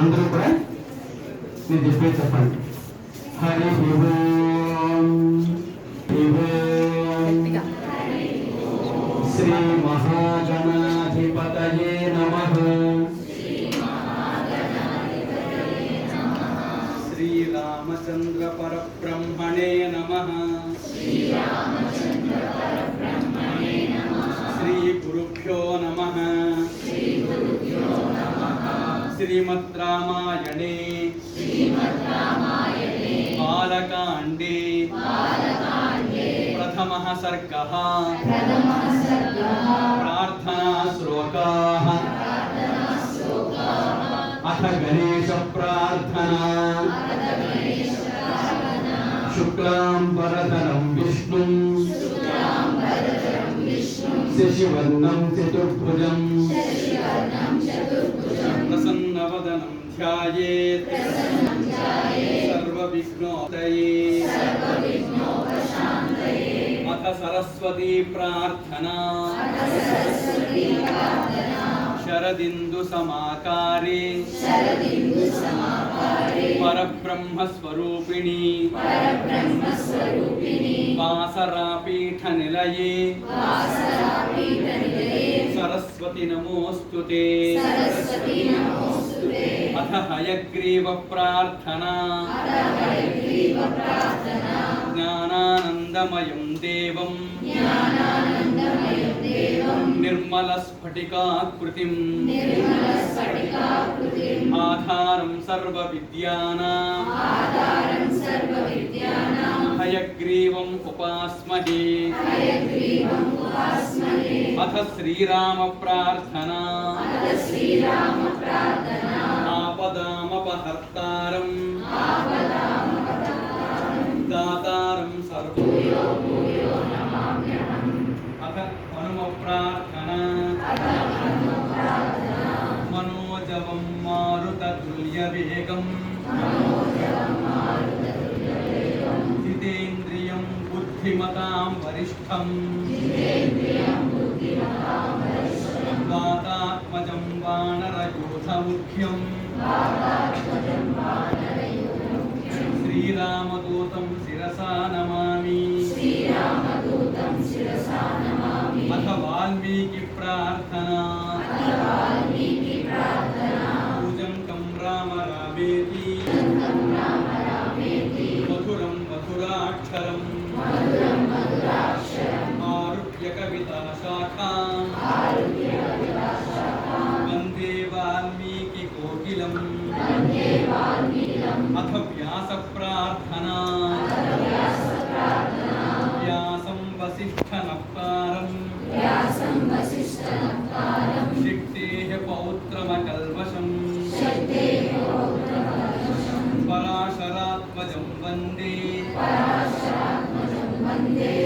అందరూ కూడా నేను చెప్పే చెప్పండి. హరి ఓం శ్రీ మహాగణాధిపతయే నమః. శ్రీరామచంద్ర పరబ్రహ్మణే నమః. శ్రీ గురుభ్యో నమః. శ్రీమద్ రామాయణే బాలకాండే ప్రథమః సర్గః. ప్రార్థనా శ్లోకాః. అథ గణేశ ప్రార్థనా. శుక్లాంబరధరం విష్ణుం శశివర్ణం చతుర్భుజం ప్రసన్నవదనం ధ్యాయేత్ సర్వవిఘ్నోపశాంతయే. అథ సరస్వతీ ప్రార్థనా. శరదిందు సమాకారే పరబ్రహ్మ స్వరూపిణి వాసరాపీఠ నిలయే సరస్వతి నమోస్తుతే. అథ హయగ్రీవ ప్రార్థనా. జ్ఞానానందమయం దేవం నిర్మల స్ఫటికాకృతిం ఆధారం సర్వ విద్యానాం హయగ్రీవం ఉపాస్మహే. అథ శ్రీరామ ప్రార్థనా. ఆపదామపహర్తారం దాతారం సర్వ. అథ హనుమ ప్రార్థనా. మనోజవం మారుతతుల్యవేగం జితేంద్రియం బుద్ధిమతాం వరిష్టం వాతాత్మజం వానరయూథముఖ్యం శ్రీరామదూతం శిరసా నమామి. అథ వాల్మీకి ప్రార్థనా. పూజంకం రామ రామేతి మధురం మధురాక్షరం ఆరుహ్య కవితా శాఖాం వందే వాల్మీకి కోకిలం. అథ వ్యాస ప్రార్థనా. వ్యాసం వసిష్ఠనప్తారం శక్తేః పౌత్రమకల్మషం పరాశరాత్మజం వందే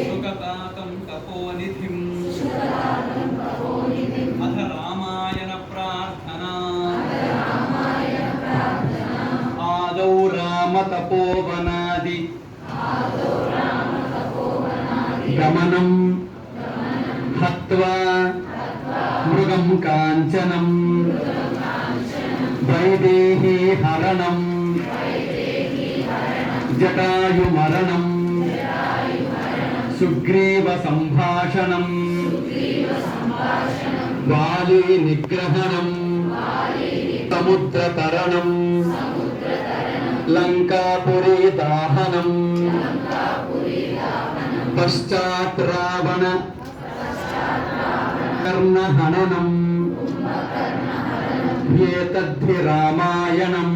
సుగతాతం తపోనిధిం. అథ రామాయణ ప్రార్థనా. ఆదౌ రామ తపోవనాది గమనం హత్వా మృగం కాంచనం వైదేహీ హరణం జటాయుమరణం సుగ్రీవ సంభాషణం వాలి నిగ్రహణం సముద్రతరణం లంకాపురీ దాహనం పశ్చాత్ రావణ కర్ణహననం ఏతద్ధి రామాయణం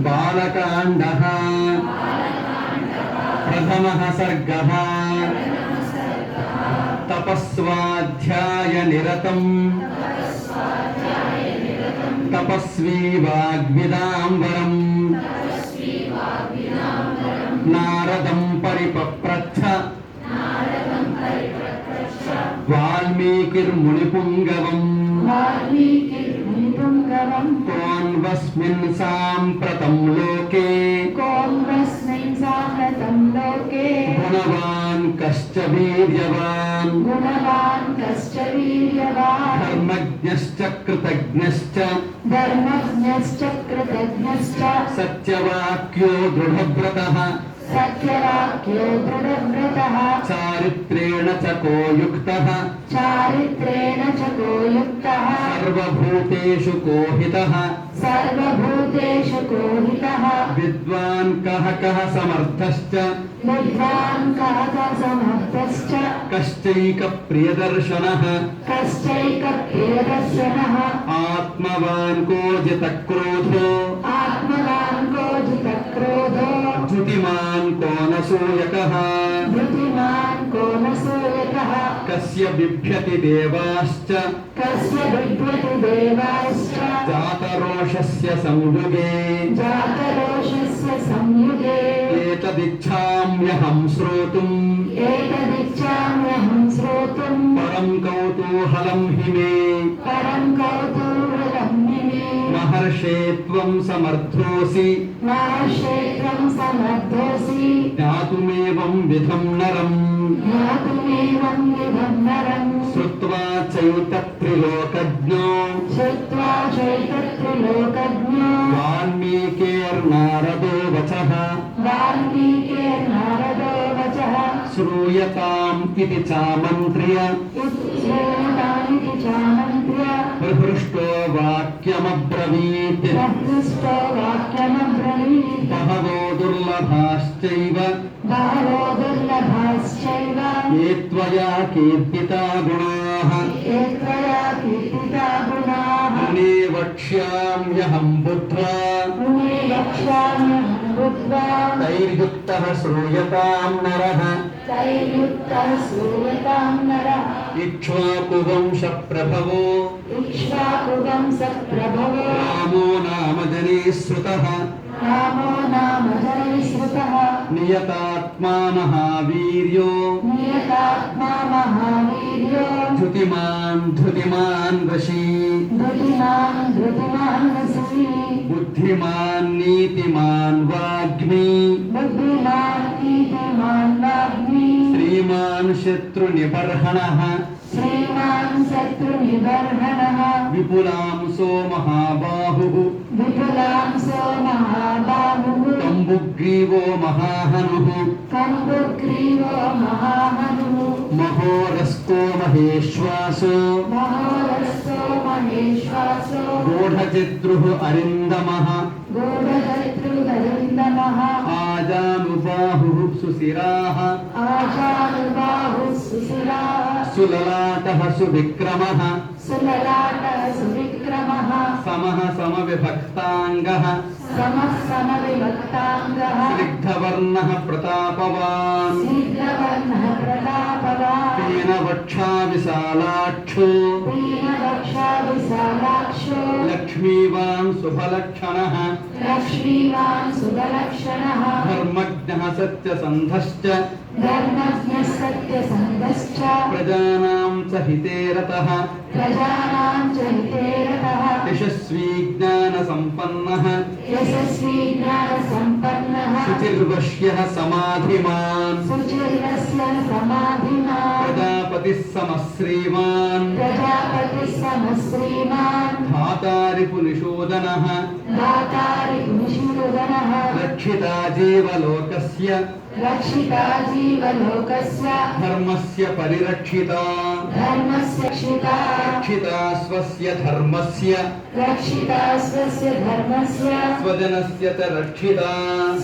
బాలకాండః ప్రథమః సర్గః. తపస్వాధ్యాయ నిరతం తపస్వీ వాగ్విదాంబరం నారదం పరిపప్రచ్ఛ వాల్మీకిర్మునిపుంగవం. కోన్వస్మిన్ సాంప్రతం లోకే గుణవాన్ కశ్చ వీర్యవాన్ ధర్మజ్ఞశ్చ కృతజ్ఞశ్చ ధర్మజ్ఞశ్చ కృతజ్ఞశ్చ సత్యవాక్యో దృఢవ్రతః సత్యవాక్యో దృఢవ్రతః చారిత్రేణ చ కో యుక్తః చారిత్రేణ చ కో యుక్తః సర్వభూతేషు కో హితః సర్వభూతేషు కో హితః విద్వాన్ కః సమర్థశ్చ విద్వాన్ కః సమర్థశ్చ కశ్చైక ప్రియదర్శనః కశ్చైక ప్రియదర్శనః ఆత్మవాన్ కో జిత క్రోధో ఆత్మవాన్ కో జిత క్రోధో ధృతిమాన్ కో నసూయకః ధృతిమాన్ కో నసూయకః కస్య బిభ్యతి దేవాశ్చ కస్య బిభ్యతి దేవాశ్చ జాతరోషస్య సంయుగే జాతరోషస్య సంయుగే ఏతదిచ్ఛామ్యహం శ్రోతుం ఏతదిచ్ఛామ్యహం శ్రోతుం పరం కౌతూహలం హి మే పరం కౌతూహలం మే మహర్షే త్వం సమర్థోసి మహర్షేత్రం సమర్థోసి జ్ఞాతుమేవం విధం నరం జ్ఞాతుమేవం విధం నరం శ్రుత్వా చైతత్రిలోకజ్ఞో శ్రుత్వా చైతత్రిలోకజ్ఞో వాల్మీకేర్నారదో వచః వాల్మీకిర్నారదో వచః శ్రూయతాం ఇతి చామంత్ర్య శ్రేయతామితి చామంత్ర్య ప్రహృష్టో వాక్యమబ్రవీత్ ప్రహృష్టో వాక్యమబ్రవీత్ బహవో దుర్లభాశ్చైవ బహవో దుర్లభాశ్చైవ ఏ త్వయా కీర్తితా గుణాః ఏ త్వయా కీర్తితా గుణాః మునే వక్ష్యామ్యహం బుద్ధ్వా మునే వక్ష్యామ్యహం బుద్ధ్వా తైర్యుక్తః శ్రూయతాం నరః తైర్యుక్తః శ్రూయతాం నరః ఇక్ష్వాకువంశ ప్రభవో ఇక్ష్వాకువంశ ప్రభవో రామో నామ జనే శ్రుతః రామో నామ జనే శ్రుతః నియతాత్మా మహావీర్యో నియతాత్మా మహావీర్యో ధృతిమాన్ వశీ ధృతిమాన్ వసీ బుద్ధిమాన్ నీతిమాన్ వాగ్మీ బుద్ధిమాన్ నీతిమాన్ వాగ్మీ శ్రీమాన్ శత్రునిబర్హణః శ్రీమాన్ శత్రునిబర్హణః విపులాంసో మహాబాహుః విపులాంసో మహాబాహుః కంబుగ్రీవో మహాహనుః కంబుగ్రీవో మహాహనుః మహోరస్కో మహేశ్వాసో మహోరస్తో మహేశ్వాసో గూఢచత్రుః అరిందమః గూఢశత్రుగరిందమః ఆజానుబాహుః సుశిరాః ఆచానుబాహుః సుశిరాः సులలాటః సువిక్రమః సులలాటः సువిక్రమः సమః సమవిభక్తాంగః సమः సమవిభక్తాంగः స్నిగ్ధవర్ణః ప్రతాపవాన్ శీఘ్రవర్ణः ప్రతాపవాన్ పీనవక్షా విశాలాక్షో పీనవక్షా విశాలాక్షో లక్ష్మీవాన్ శుభలక్షణః లక్ష్మీవాన్ సుబలక్షణः ధర్మజ్ఞః సత్యసంధశ్చ ధర్మజ్ఞः సత్యసంధశ్చ ప్రజానాం చ హితే రతః ప్రజానాం చ హితే రతః యశస్వీ జ్ఞానసంపన్నః యశస్వీ జ్ఞానసంపన్నः శుచిర్వశ్యః సమాధిమాన్ సుచిర్యస్య సమాధిమాన్ ప్రజాపతిः సమः శ్రీమాన్ ప్రజాపతిः సమः శ్రీమాన్ ధాతారి పునిషోదనః దాతారి పునిషోదనః రక్షితా జీవలోకస్య రక్షితా జీవలోకస్య ధర్మస్య పరిరక్షితా ధర్మస్య రక్షితా రక్షితా స్వస్య ధర్మస్య రక్షితా స్వస్య ధర్మస్య స్వజనస్య చ రక్షితా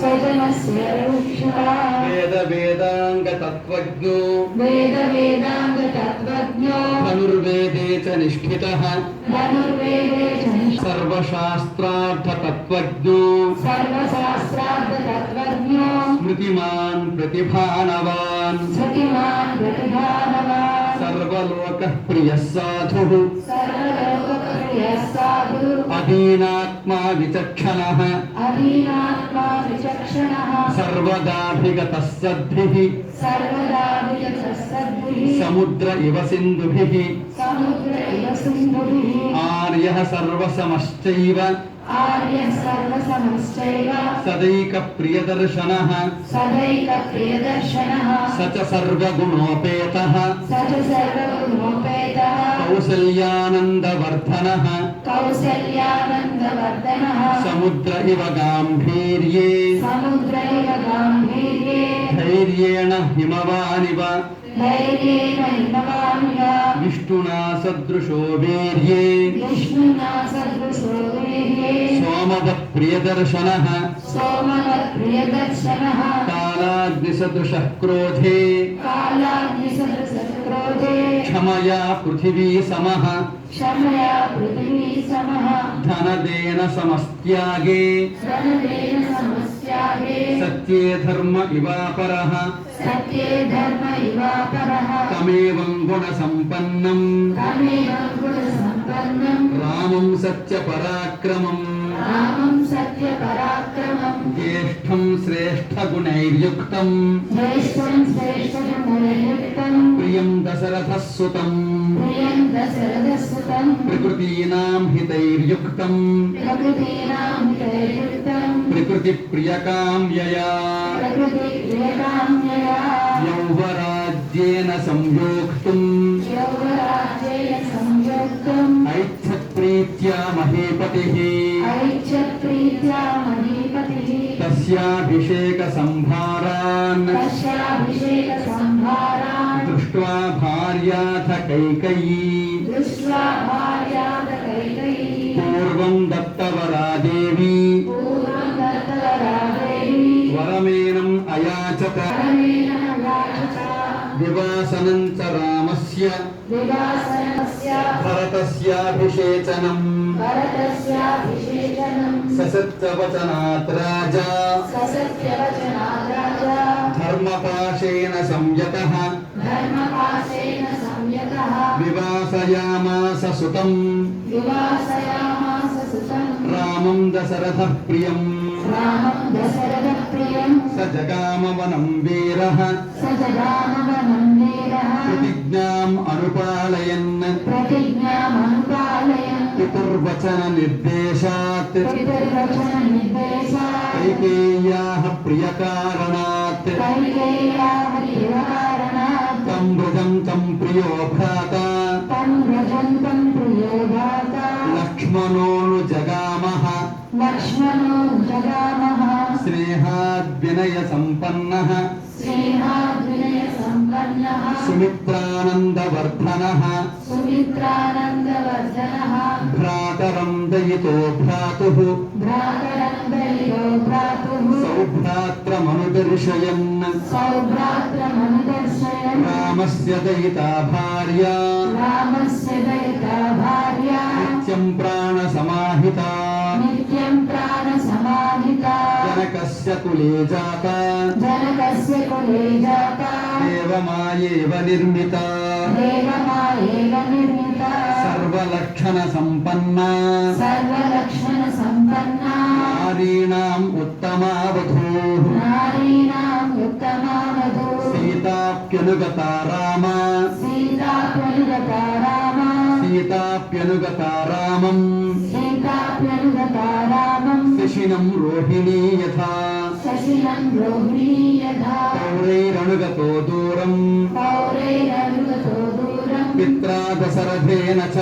స్వజనస్య రక్షితా వేద వేదాంగ తత్వజ్ఞో వేద వేదాంగ తత్వజ్ఞో ధనుర్వేదే చ నిష్ఠితః ధనుర్వేదే చ సర్వశాస్త్రార్థ తత్వజ్ఞో సర్వశాస్త్రార్థ తత్వజ్ఞో స్మృతిమాన్ ప్రతిభానవాన్ శృతిమాన్ ప్రతిభానవాన్ సర్వలోకః ప్రియః సాధుః సర్వలోకప్రియः సాధు అధీనాత్మా విచక్షణః అధీనాత్మా విచక్షణः సర్వదాభిగతః సద్భిః సర్వదా విచక్షసద్భిః సముద్ర ఇవ సింధుభిః సముద్ర ఇవ సింధుభిః ఆర్యః సర్వసమశ్చైవ आर्यः सर्वसमश्चैव सदैकप्रियदर्शनः सदैकप्रियदर्शनः स च सर्वगुणोपेतः स च सर्वगुणोपेतः कौसल्यानन्दवर्धनः कौसल्यानन्दवर्धनः समुद्र इव गाम्भीर्ये समुद्रैव गाम्भीर्ये धैर्येण हिमवानिव धैर्येण हिमवानिव विष्णुना सदृशो वीर्ये विष्णुना सदृशो वीर्ये सोमवत्प्रियदर्शनः सोमवत्प्रियदर्शनः कालाग्निसदृशः क्रोधे कालाग्निसदृशक्रोधे क्षमया पृथिवी समः क्षमया पृथिवी समः धनदेन समस्त्यागे धनदेन समस्यागे सत्ये धर्म इवापरः सत्ये धर्म इवापरः तमेवं गुणसम्पन्नं तमेवं गुणसम्पन्नं रामं सत्यपराक्रमं रामं सत्यपराक्रमं ज्येष्ठं श्रेष्ठगुणैर्युक्तं ज्येष्ठं श्रेष्ठगुणैर्युक्तं प्रियं दशरथस्सुतं प्रियं दशरथसुतं प्रकृतीनां हितैर्युक्तं प्रकृतीनां हितैर्युक्तं प्रकृतिप्रियकाम्यया प्रकृतिप्रियकाम्यया यौवराज्येन संयोक्तुं यौवराज्येन संयुक्तम् ऐच्छत्प्रीत्या महीपतिः ऐच्छत्प्रीत्या महीपतिः तस्याभिषेकसंभारान् तस्याभिषेकसंभारान् दृष्ट्वा भार्याथ कैकेयी दृष्ट्वा भार्यातकैकेयी पूर्वं दत्तवरा देवी पूर्वं दत्तवरा देवी वरमेनम् अयाचत परमेण याचता विवासनं च रामस्य विवासनस्य भरतस्याभिषेचनम् भरतस्याभिषेचनं ससत्यवचनात् राजा ससत्यवचनात् राजा धर्मपाशेन संयतः धर्मपाशेन संयतः विवासयामास सुतम् विवासयामास सुतं रामं दशरथः प्रियम् रामं दशरथप्रियं स जगामवनं वीरः स जगामवनं वीरः प्रतिज्ञाम् अनुपालयन् प्रतिज्ञामनुपालयन् पितुर्वचननिर्देशात् पितर्वचननिर्देशात् कैकेय्याः प्रियकारणात् कैकेय्याः प्रियकारणात् तं व्रजं तं प्रियो भ्राता तं व्रजन्तं प्रियो भ्राता लक्ष्मणोऽनुजगामः लक्ष्मणो जगामः स्नेहाद्विनयसम्पन्नः स्नेहाद्विनयसम्पन्नः सुमित्रानन्दवर्धनः सुमित्रानन्दवर्धनः भ्रातरं दयितो भ्रातुः भ्रातरं दयितो भ्रातुः सौभ्रात्रमनुदर्शयन् सौभ्रात्रमनुदर्शयन् रामस्य दयिता भार्या रामस्य दयिता भार्या नित्यं प्राणसमाहिता नित्यं प्राणसमाहिता जनकस्य कुले जाता जनकस्य कुले जाता देवमायेव निर्मिता देवमायेव निर्मिता सर्वलक्षणसम्पन्ना सर्वलक्षणसम्पन्ना नारीणाम् उत्तमा वधूः नारीणाम् उत्तमा वधूः सीताप्यनुगता राम सीताप्यनुगता रामा सीताप्यनुगता रामम् सीताप्यनुगता रामम् शशिनं रोहिणी यथा शशिनं रोहिणी यथा पौरैरनुगतो दूरम् पौरैरनुगतो दूरम् पित्रा दशरथेन च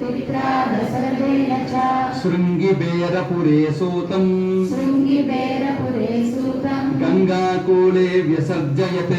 पित्रा दशरथेन च शृङ्गिबेरपुरे सूतम् शृङ्गिबेरपुरे सूतं गङ्गाकूले व्यसर्जयत्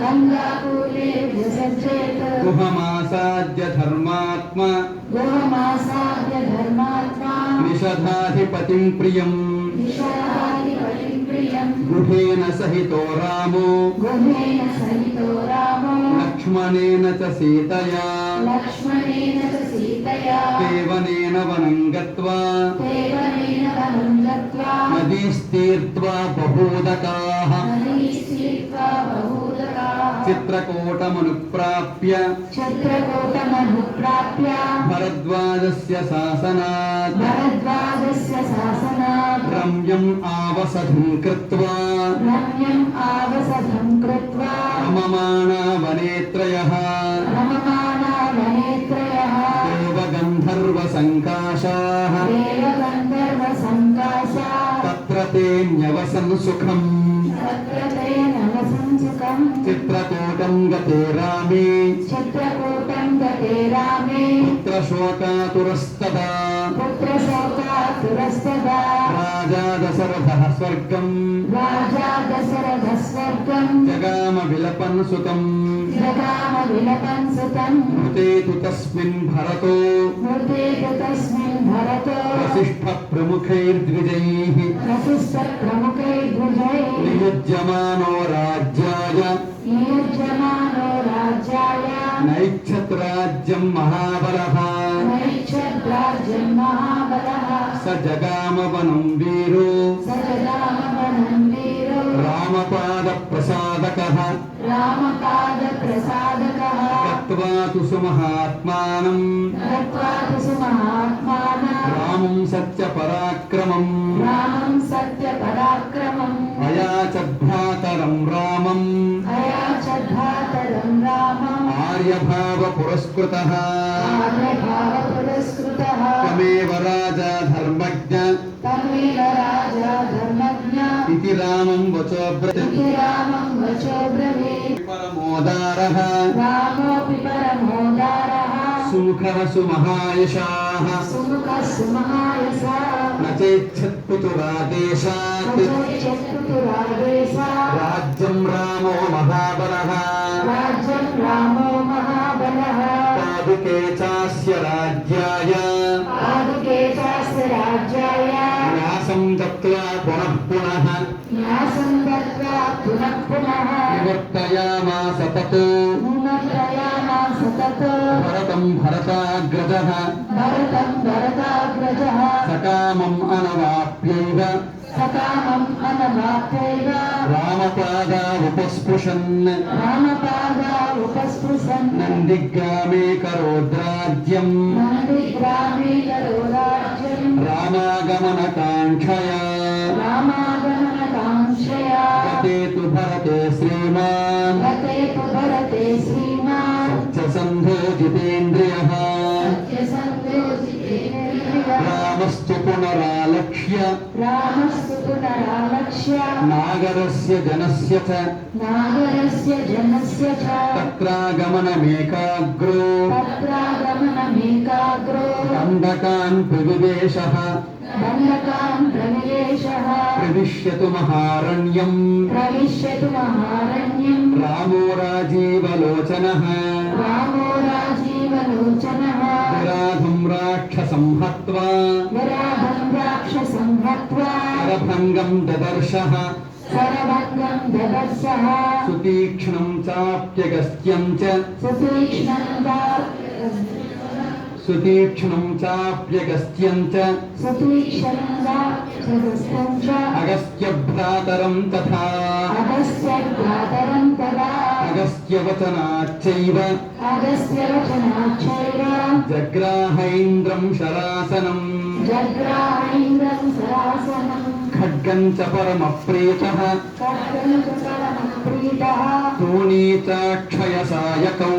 गङ्गाकूले व्यसर्जेत गुहमासाद्य धर्मात्मा गोमासाद्य धर्मात्मा निषधाधिपतिं प्रियम् विशालाधिपतिं प्रियं गुहेन सहितो रामो गुहेन सहितो रामो लक्ष्मणेन च सीतया लक्ष्मणेन च सीतया देवनेन वनं गत्वा देवनेन वनं गत्वा नदीस्तीर्त्वा बहूदकाः नदीस्तीर्त्वा बहूदकाः चित्रकूटमनुप्राप्य चित्रकूटमनुप्राप्य भरद्वाजस्य शासनात् भरद्वाजस्य शासनात् रम्यम् आवसधं कृत्वा रम्यम् आवसधं कृत्वा रममाणा वनेत्रयः रममाणा वनेत्रयः देवगन्धर्वसङ्काशाः देवगन्धर्वसङ्काशाः ते न्यवसन् सुखम् तत्र ते नवसंसुखम् चित्रकूटं गते रामे चित्रकूटं गते रामे पुत्रशोकातुरस्तदा पुत्रशोकातुरस्तदा राजा दशरथः स्वर्गम् राजा दशरथः स्वर्गम् जगाम विलपन् सुतम् जगाम विलपन् सुतम् मृते तु तस्मिन् भरतो मृते तु तस्मिन् भरतो वसिष्ठप्रमुखैर्द्विजैः वसिष्ठप्रमुखैर्द्विजैः नियुज्यमानो राज्याय नियुज्यमानो राज्याय नैच्छत्राज्यं महाबलः नैच्छद्राज्यं महाबलः स जगाम वनं वीरो स जगाम वनं वीरो रामपादप्रसादकः रामपादप्रसादकः गत्वा तु सुमहात्मानं गत्वा तु सुमहात्मानः रामं सत्यपराक्रमम् रामं सत्यपराक्रमम् अयाचद्भ्रातरं रामम् अयाचद्भ्रातरं रामम् आर्यभावपुरस्कृतः आर्यभावपुरस्कृतः तमेव राजा धर्मज्ञ तमेव राजा धर्मज्ञ इति रामं वचोब्रवीत् इति रामं वचो ब्रवीत् परमोदारः रामोऽपि परमोदारः सुमुखः सुमहायशाः सुमुखः सुमहायसः न चेच्छत्पुतुरादेशात् चतुरादेशः राज्यं रामो महाबलः राज्यं रामो महाबलः पादुके चास्य राज्याय पादुके चास्य राज्याय न्यासं दत्त्वा पुनः पुनः न्यासं दत्त्वा पुनः पुनः निवर्तयामास ततो निमन्त्रयामास ततो भरतं भरताग्रजः भरतं भरताग्रजः सकामम् अनवाप्यैव सकामम् अनवाप्यैव रामपादावुपस्पृशन् रामपादा उपस्पृशन् नन्दिग्रामे करोद्राज्यम् नन्दिग्रामे करो राज्यम् रामागमनकाङ्क्षया रामागमनकाङ्क्षया गते तु भरते श्रीमान् गते तु भरते श्रीमान् सत्यसन्धो जितेन्द्रियः सत्यसन्देशितेन्द्रियः रामस्तु पुनरालक्ष्य रामस्तु पुनरालक्ष्य नागरस्य जनस्य च नागरस्य जनस्य च तत्रागमनमेकाग्रो तत्रागमनमेकाग्रो दण्डकान् प्रविवेशः दण्डकान् प्रविवेशः प्रविश्यतु महारण्यम् प्रविश्यतु महारण्यम् रामो राजीवलोचनः रामो राजीवलोचनः विराधं राक्षसं हत्वा विराधं राक्षसं हत्वा करभङ्गं ददर्शः सरभङ्गं ददर्शः सुतीक्ष्णं चाप्यगस्त्यं च सुतीक्ष्णं चाप्यगस्त्यं च सुतीक्ष्णं च अगस्त्यभ्रातरं तथा अगस्त्यभ्रातरं तदा अगस्त्यवचनाच्चैव अगस्त्यवचनाच्चैव जग्राहैन्द्रं शरासनम् जग्राहीन्द्रं सरासनं खड्गं च परमप्रीतः खड्गं च परमप्रीतः तूणीचाक्षयसायकौ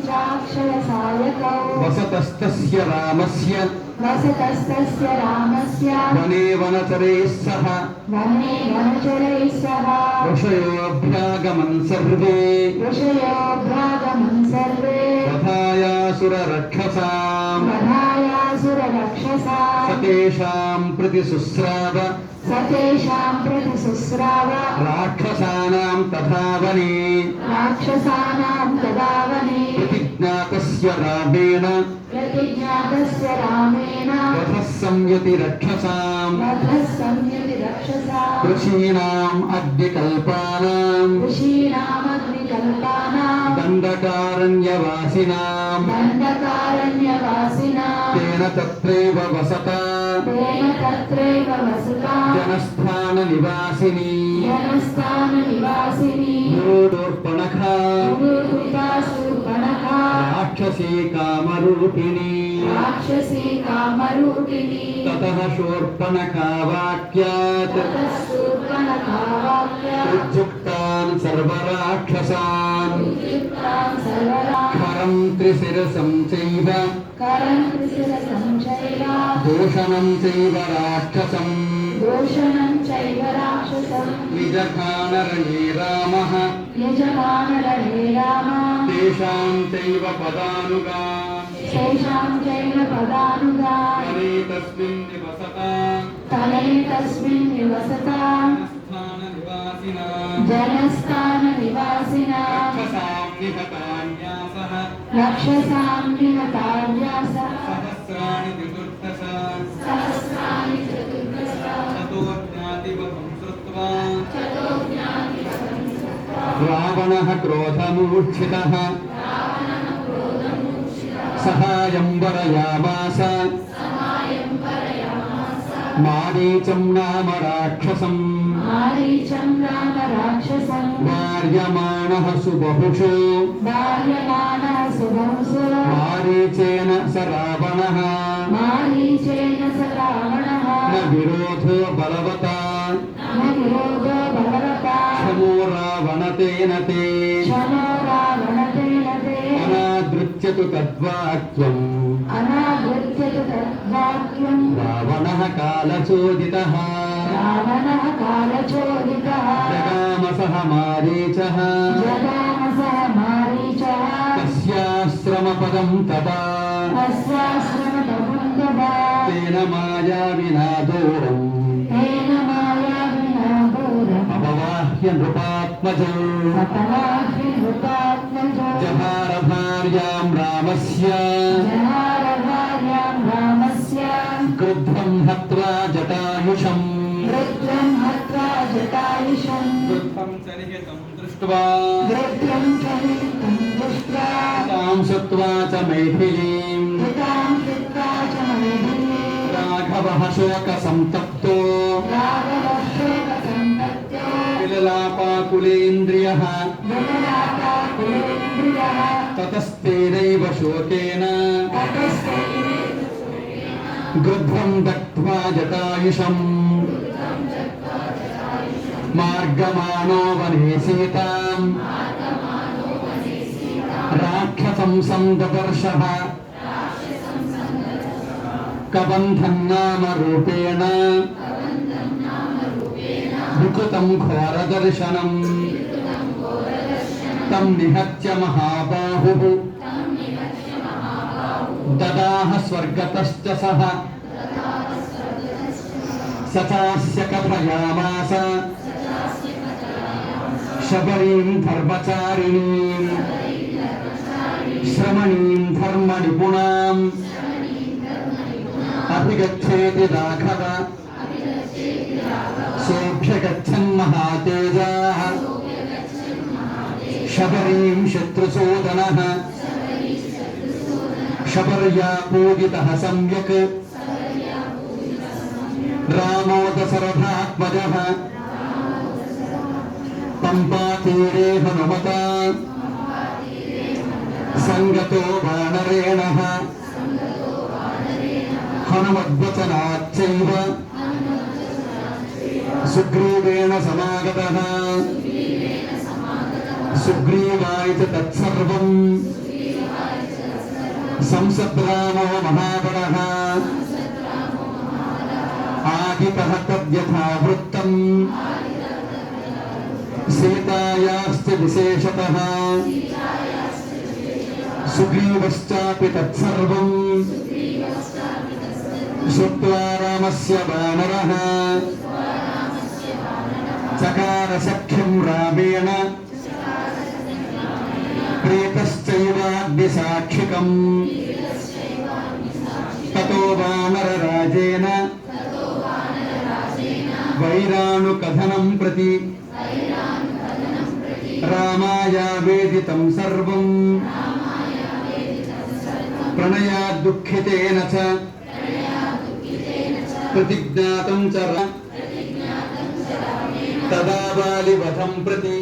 चाक्षयसायकौ वसतस्तस्य रामस्य वसतस्तस्य रामस्य वने वनचरैः सह वने वनचरैः सह ऋषयोऽभ्यागमन् सर्वे ऋषयोऽभ्यागमन् सर्वे वधायासुररक्षसाम् वधायासुररक्षसा सतेषां प्रतिशुश्राव सतेषां प्रतिशुश्राव राक्षसानां तथा वने राक्षसानां तदा वने प्रतिज्ञातस्य रामेण प्रतिज्ञातस्य रामेण वधः संयतिरक्षसाम् वधः संयतिरक्षसा ऋषीणाम् अग्निकल्पानाम् ऋषीणामग्निकल्पानां दण्डकारण्यवासिनाम् दण्डकारण्यवासिनां तेन तत्रैव वसता तेन तत्रैव वसता जनस्थाननिवासिनी जनस्थाननिवासिनी गुरुर्पणखा गुरुकृतासूर्पणखा राक्षसी कामरूपिणी राक्षसी कामरूपिणी ततः शूर्पणखा वाक्यात् ततः शूर्पणखा वाक्यात् प्रयुक्त उद्युक्तान् सर्वराक्षसान् युक्तान् सर्वराक्षसान् खरं त्रिशिरसं चैव करं त्रिशिरसं चैव दूषणं चैव राक्षसम् दूषणं चैव राक्षसं निजखानरणे रामः यजमानरणे राम तेषां चैव पदानुगान् तेषां चैव पदानुगान् वने तस्मिन् निवसता तले तस्मिन् निवसता स्थाननिवासिनां जनस्थाननिवासिनां राक्षसां निहतान्यासः रक्षसां निहतान्यासः सहस्राणि चतुर्दश सहस्राणि चतुर्दश ततो ज्ञातिवधं श्रुत्वा ततो ज्ञातिवधं कृत्वा रावणः क्रोधमूर्च्छितः सहायं वरयामास समायं परयामास मारीचं नाम राक्षसम् मारीचं राम राक्षसं वार्यमाणः सुबहुषु बाल्यमानः सुभंसो मारीचेन स रावणः मारीचेन स रावणः न विरोधो बलवता न विरोधो भगवता क्षमो रावणतेन ते क्षमो रावणतेन ते अनादृत्यतु तद्वाक्यम् अनावृत्यतु तद्वाक्यं रावणः कालचोदितः रावणः कालचोदितः जगाम सह मारीचः जगामसः मारीचः तस्याश्रमपदं तदा तस्याश्रमतमं ददा तेन मायाविना दूरम् तेन मायाविना दूरम् अपवाह्य नृपात्मजम् अपवाह्यनृपात्मजो जहार भार्यां रामस्य जहारभार्यां रामस्य क्रुद्धं हत्वा जटायुषम् वृत्रं हत्वा जटायुषं क्रुद्धं चरितं दृष्ट्वा वृत्रं चरितं दृष्ट्वा तां सत्त्वा च मैथिलीम् कृतां कृत्वा च मैथिलीं राघवः शोकसन्तप्तो राघवशोकसन्तप्तो विललापाकुलेन्द्रियः विललापाकुलेन्द्रियः ततस्तेनैव शोकेन गृध्रं दग्ध्वा जटायुषम् मार्गमाणो वने सीताम् राक्षसं सन्ददर्शः कबन्धं नाम रूपेण विकृतं घोरदर्शनम् तं निहत्य महाबाहुः ददाह स्वर्गतश्च सः स चास्य कथयामास शबरीं धर्मचारिणीं श्रमणीं धर्मनिपुणाम् अभिगच्छेति राघव सोऽभ्यगच्छन्महातेजाः शबरीं शत्रुसूदनः शबर्या पूजितः सम्यक् रामो दशरथात्मजः पम्पातीरे हनुमता सङ्गतो वानरेणः हनुमद्वचनाच्चैव सुग्रीवेण समागतः सुग्रीवाय च तत्सर्वम् संसद्रामो महाबलः आदितः तद्यथा वृत्तम् सीतायाश्च विशेषतः सुग्रीवश्चापि तत्सर्वम् श्रुत्वा रामस्य वानरः चकार सख्यं रामेण प्रेतश्चैवाग्निसाक्षिकम् ततो वानरराजेन वैराणुकथनं प्रति रामायावेदितं सर्वं प्रणयाद्दुःखितेन च प्रतिज्ञातं च तदा वालिवधं प्रति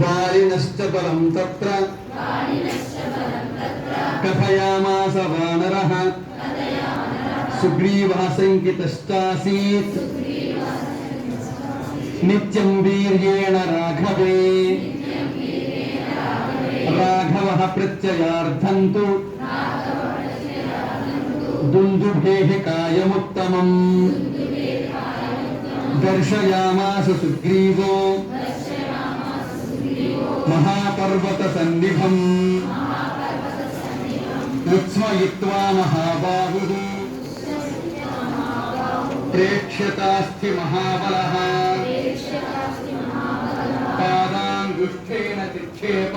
वालिनश्च बलं तत्र कथयामास वानरः सुग्रीवः शङ्कितश्चासीत् నిత్యం వీర్యేణ రాఘవే రాఘవః ప్రత్యయార్థం తు దుందుభేః కాయముత్తమం దర్శయామాస సుగ్రీవో మహాపర్వత సన్నిభం ఉత్స్మయిత్వా మహాబాహుః ప్రేక్ష్యతాస్థి మహాబలః పాదాంగుష్ఠేన చిక్షేప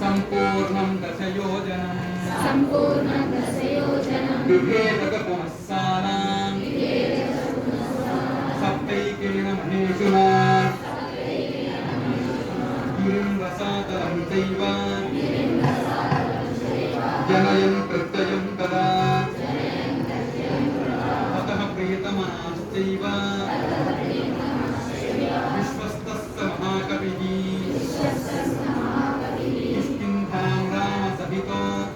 సంపూర్ణం దశయోజనం విభేదక పునఃసానాం సప్తైకేన మహేషునా గిరిం రసాతలం చైవ జనయన్ ప్రత్యయం తదా అతః ప్రియతమనాశ్చైవ విశ్వస్తస్య మహాకవిః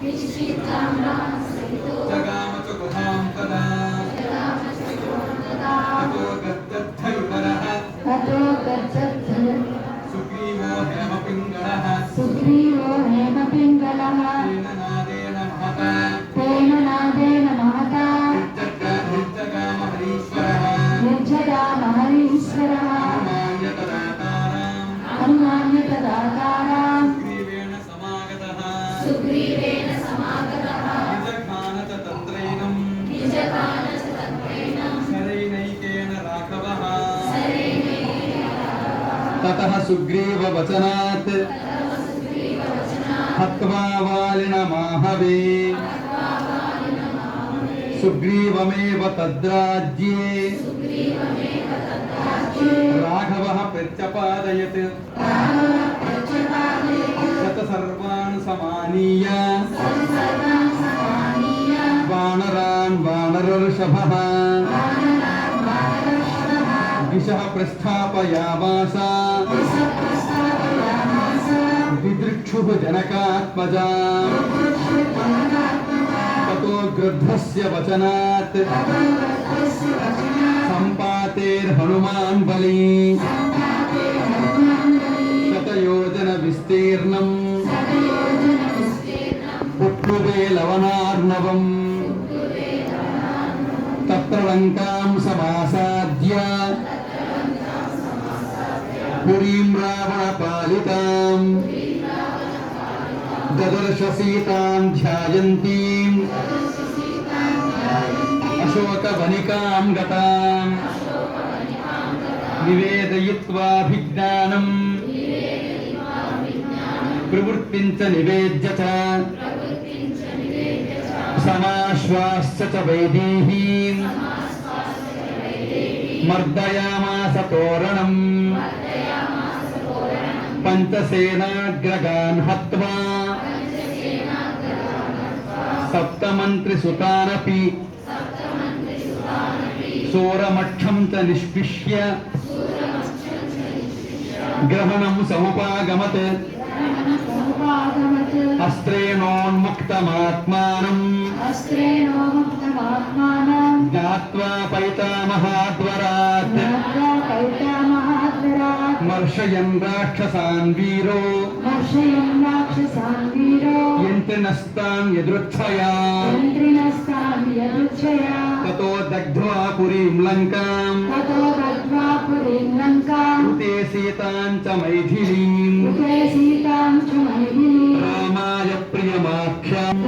కిష్కింధాం రామసహితో జగామ చ గుహాం తదా తతో గద్దద్ధైవరః సుగ్రీవో హేమపింగళః సుగ్రీవో హేమపింగళః తేన నాదేన మహతా తేన మహతా నిర్జగామ హరీశ్వరః నిర్జగామహరీశ్వరः అనుమాన్యతదాకారాం సుగ్రీవేణ సమాగతః సుగ్రీవేణ సమాగతః నిజఘాన చ తంత్రైనం శరైనైకేన రాఘవః తతః సుగ్రీవవచనాత్ హత్వా వాలినమాహవే సుగ్రీవమేవ తద్రాజ్యే రాఘవః ప్రత్యపాదయత్ శతసర్వాన్ సమానీయ వానరాన్ వానరర్షభః దిశః ప్రస్థాపయామాస दिदृक्षुः जनकात्मजा ततो गृध्रस्य वचनात् सम्पातेर्हनुमान् बली शतयोजन विस्तीर्णम् उप्लुवे लवनार्णवम् तत्र लङ्कां समासाद्य पुरीं रावणपालिताम् ददर्श सीतां ध्यायन्तीम् अशोकवनिकां गताम् निवेदयित्वाभिज्ञानम् प्रवृत्तिं च निवेद्य च समाश्वास्य च वैदेहीम् मर्दयामास तोरणम् पंचसेनाग्रगान् हत्वा सप्तमन्त्रिसुतानपि सोरमक्षं च निष्पिष्य ग्रहणं समुपागमत् अस्त्रेणोन्मुक्तमात्मानम् ज्ञात्वा पैतामहाद्वरात् मर्शयन् राक्षसान् वीरो यन्त्रिणस्तान् यदृच्छया ततो दग्ध्वा पुरीं लङ्काम् ऋते सीतां च मैथिलीम् रामाय प्रियमाख्यातुम्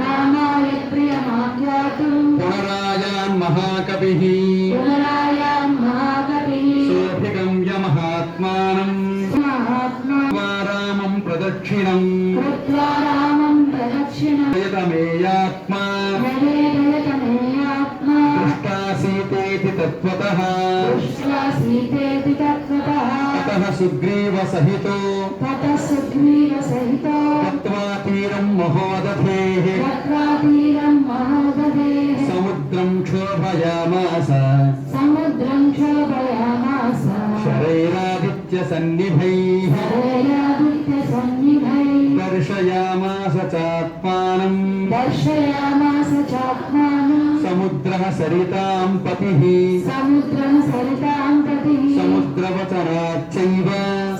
पुनरायान् महाकविः सोऽभिगम्य महात्मानम् रामं प्रदक्षिणम् यतमेयात्मा दृष्टा सीतेति तत्त्वतः ततः सुग्रीवसहितो गत्वा तीरं महोदधेः समुद्रं क्षोभयामास शरैरादित्यसन्निभैः दर्श दर्शयामास चात्मानं दर्शयामास चात्मानं समुद्रः सरितां पतिः समुद्रं सरितां प्रतिः समुद्रवचनाच्चैव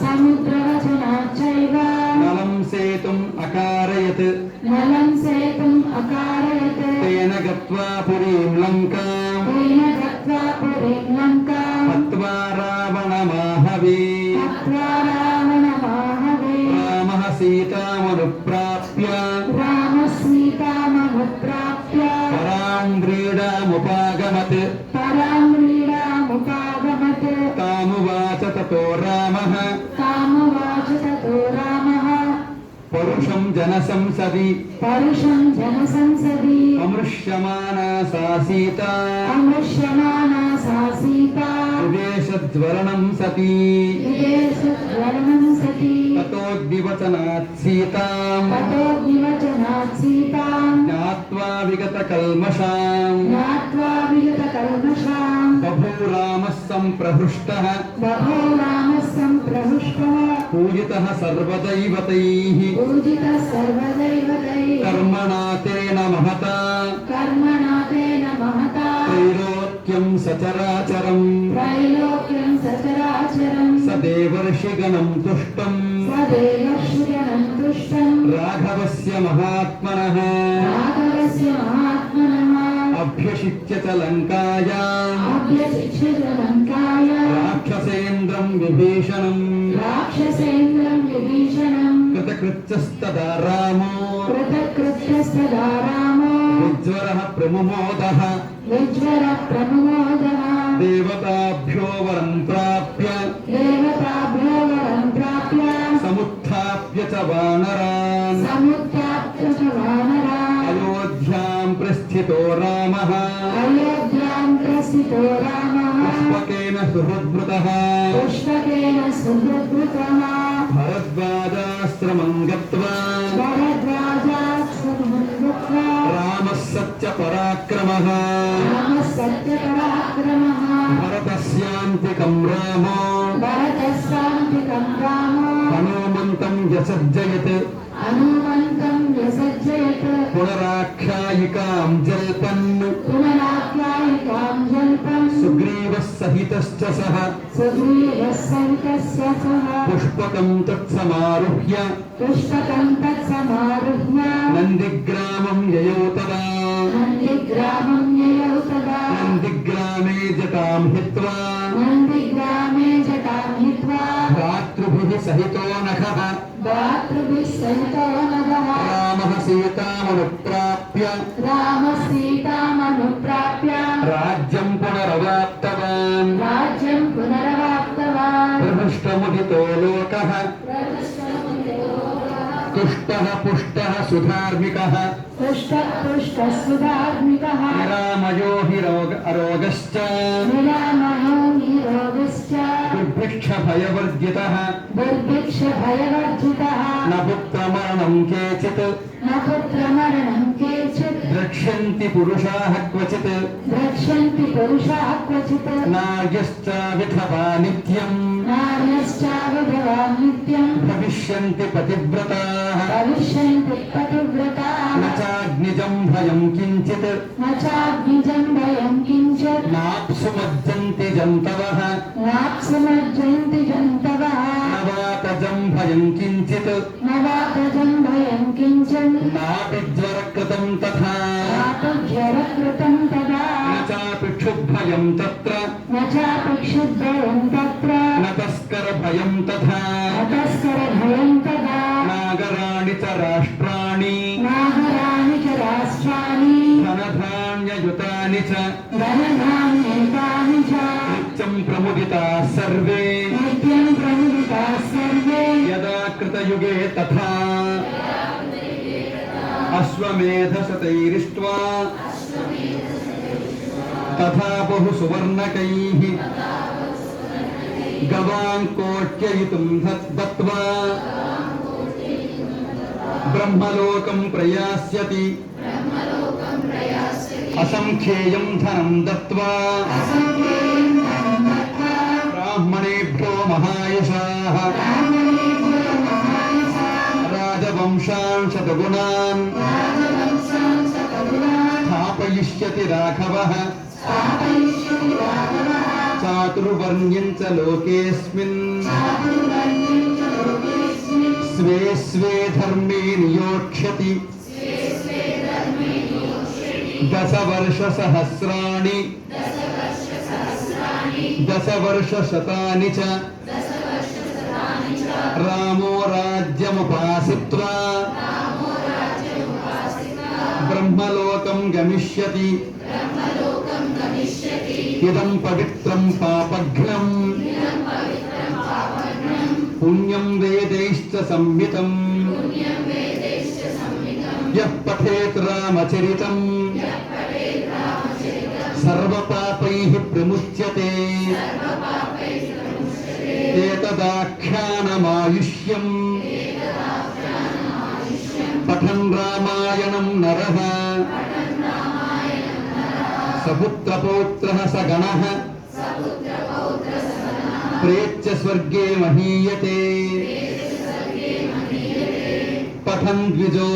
समुद्रवचनाच्चैव नलं सेतुम् अकारयत् नलं सेतुम् अकारयत् तेन गत्वा पुरीं लङ्कां तेन गत्वा पुरीं लङ्कां हत्वा रावणमाहवे हत्वा रावणमाहवे रामः सीतामनुप्राप्य रामः सीतामनुप्राप्य परां व्रीडामुपागमत् परां व्रीडामुपागमत् तामुवाच ततो रामः तामुवाच ततो रामः परुषं जनसंसदि परुषं जनसंसदि अमृष्यमाना सा सीता अमृष्यमाना सा सीता विवेशज्वलनं सती विदेशज्वलनं सती ततोद्विवचनात् सीतां ततोऽग्निवचनात् सीतां ज्ञात्वा विगतकल्मषां ज्ञात्वा विगतकल्मषां बभूरामः सम्प्रहृष्टः बभो रामः सम्प्रहृष्टः पूजितः सर्वदैवतैः पूजितः सर्वदैवतैः कर्मणा तेन महता कर्मणा तेन महता त्रैलोक्यं सचराचरम् त्रैलोक्यं सचराचरं स देवर्षिगणं तुष्टं सदेवश्रियनं तुष्टं राघवस्य महात्मनः राघवस्य महात्मनः अभ्यषिच्य च लङ्कायाम् अभ्यशिक्षितलङ्काय राक्षसेन्द्रं विभीषणम् राक्षसेन्द्रं विभीषणं कृतकृत्यस्तदा रामो कृतकृत्यस्तदा रामो विज्वरः प्रमुमोदः विज्वरः प्रमुमोदः देवताभ्यो वरं प्राप्य देवताभ्यो वरं प्राप्य समुत्थाप्य च वानरान् समुत्थाप्य च वानरान् अयोध्यां प्रस्थितो रामः अयोध्यां प्रस्थितो रामः पुष्पकेन सुहृद्मृतः पुष्पकेन सुहृद्भृतः भरद्वाजाश्रमं गत्वा भरद्वाजाश्रमं गत्वा रामः सत्यपराक्रमः रामः सत्यपराक्रमः भरतस्यान्तिकं रामो भरतस्यान्तिकं रामो हनुमन्तं व्यसज्जयत् हनुमन्तं व्यसज्जयत् पुनराख्यायिकां जल्पन् पुनराख्यायिकां जल्पन् सुग्रीवः सहितश्च सः सुग्रीवः सहितस्य सह पुष्पकं तत्समारुह्य पुष्पकं तत्समारुह्य नन्दिग्रामं ययौ तदा नन्दिग्रामं ययौ तदा नन्दिग्रामे जटां हित्वा नन्दिग्रामे जटां हित्वा भ्रातृभिः सहितो नखः भ्रातृभिः सहितो नगः रामः सीतामनुप्राप्य रामः सीतामनुप्राप्य राज्यं पुनरवाप्तवान् राज्यं पुनरवाप्तवान् प्रहृष्टमुदितो लोकः तुष्टः पुष्टः सुधार्मिकः पुष्टः सुधार्मिकः निरामयो हि अरोगश्च निरामयो निरोगश्च दुर्भिक्षभयवर्जितः दुर्भिक्षभयवर्जितः न पुत्रमरणं केचित् न पुत्रमरणं केचित् द्रक्ष्यन्ति पुरुषाः क्वचित् द्रक्ष्यन्ति पुरुषाः क्वचित् नार्यश्च विधवा नित्यम् नार्यश्चाविधवा नित्यं भविष्यन्ति पतिव्रताः भविष्यन्ति पतिव्रताः न चाग्निजं भयं किञ्चित् न चाग्निजं भयं किञ्चित् नाप्सुमज्जन्ति जन्तवः नाप्सुमज्जन्ति जन्तवः न वातजं भयं किञ्चित् न वातजं भयं किञ्चित् नापि ज्वरकृतं तथा नापज्वरकृतं तदा न चापि क्षुद्भयं तत्र न चापि क्षुद्भयं तत्र न तस्करभयं तथा न तस्करभयं तदा नागराणि च राष्ट्राणि नागराणि च राष्ट्राणि धनधान्ययुतानि च धनधान्येतानि च नित्यं प्रमुदिताः सर्वे नित्यं प्रमुदिताः सर्वे यदा कृतयुगे तथा अश्वमेधशतैरिष्ट्वा तथा बहुसुवर्णकैः गवान् कोट्ययितुं दत्त्वा ब्रह्मलोकं प्रयास्यति असंख्येयं धनं दत्त्वा ब्राह्मणेभ्यो महायशाः రాజవంశాన్ శతగుణాన్ రాజవంశాన్ శతగుణాన్ స్థాపయిష్యతి రాఘవః స్థాపయిష్యతి రాఘవः చాతుర్వర్ణ్యం చ లోకేస్మిన్ చాతుర్వర్ణ్యం చ లోకేస్మిన్ స్వే స్వే ధర్మే నియోక్ష్యతి దశవర్షసహస్రాణి దశవర్షశతాని చ రామో రాజ్యముపాసిత్వా బ్రహ్మలోకం గమిష్యతి ఇదం పవిత్రం పాపఘ్నం పుణ్యం వేదైశ్చ సంహితం యః పఠేత్ రామచరితం సర్వపాపైః ప్రముచ్యతే ఏతదాఖ్యానమాయుష్యం పఠన్ రామాయణం నరః సపుత్రపౌత్రః సగణః ప్రేత్య స్వర్గే మహీయతే పఠన్ ద్విజో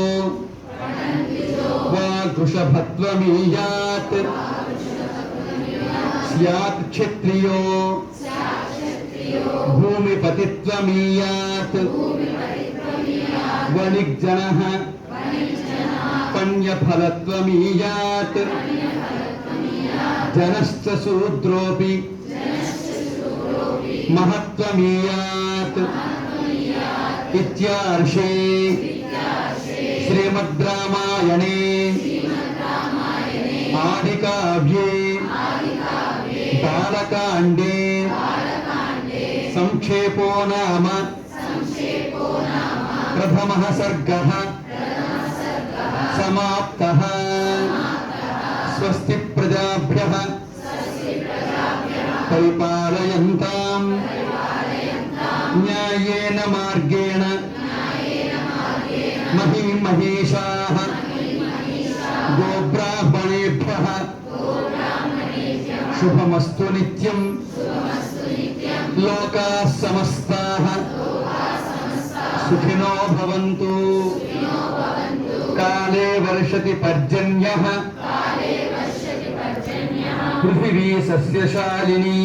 వా వృషభత్వమీయాత్ స్యాత్ క్షత్రియో భూమిపతిత్వమీయాత్ వణిగ్జనః పణ్యఫలత్వమీయాత్ జనశ్చ శూద్రోపి మహత్వమీయాత్ ఇత్యార్షే శ్రీమద్ రామాయణే ఆదికావ్యే బాలకాండే సంక్షేపో నామ ప్రథమః సర్గః సమాప్తః స్వస్తి ప్రజాభ్యః పరిపాలయంతాం న్యాయేన మార్గేణ మహీం మహేషాః గోబ్రాహ్మణేభ్యః శుభమస్తు నిత్యం లోకాః సమస్తాః సుఖినో భవంతు కాలే వర్షతి పర్జన్యః పృథివీ సస్యశాలినీ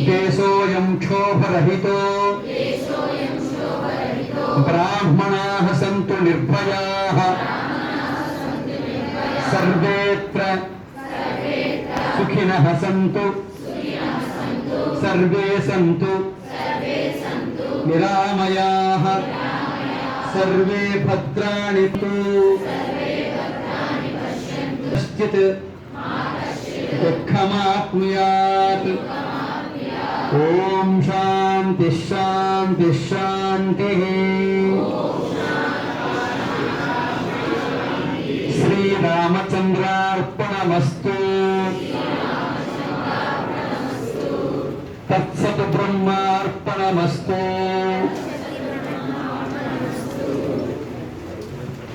దేశోऽयं క్షోభరహితో బ్రాహ్మణాః సంతు నిర్భయాః సర్వేత్ర సుఖినః సంతు సర్వే సంతు నిరామయాః సర్వే భద్రాణి కశ్చిత్ దుఃఖమాప్నుయాత్ ఓం శాంతి శాంతి శాంతి శ్రీరామచంద్రార్పణమస్తు తత్సత్ బ్రహ్మార్పణమస్తు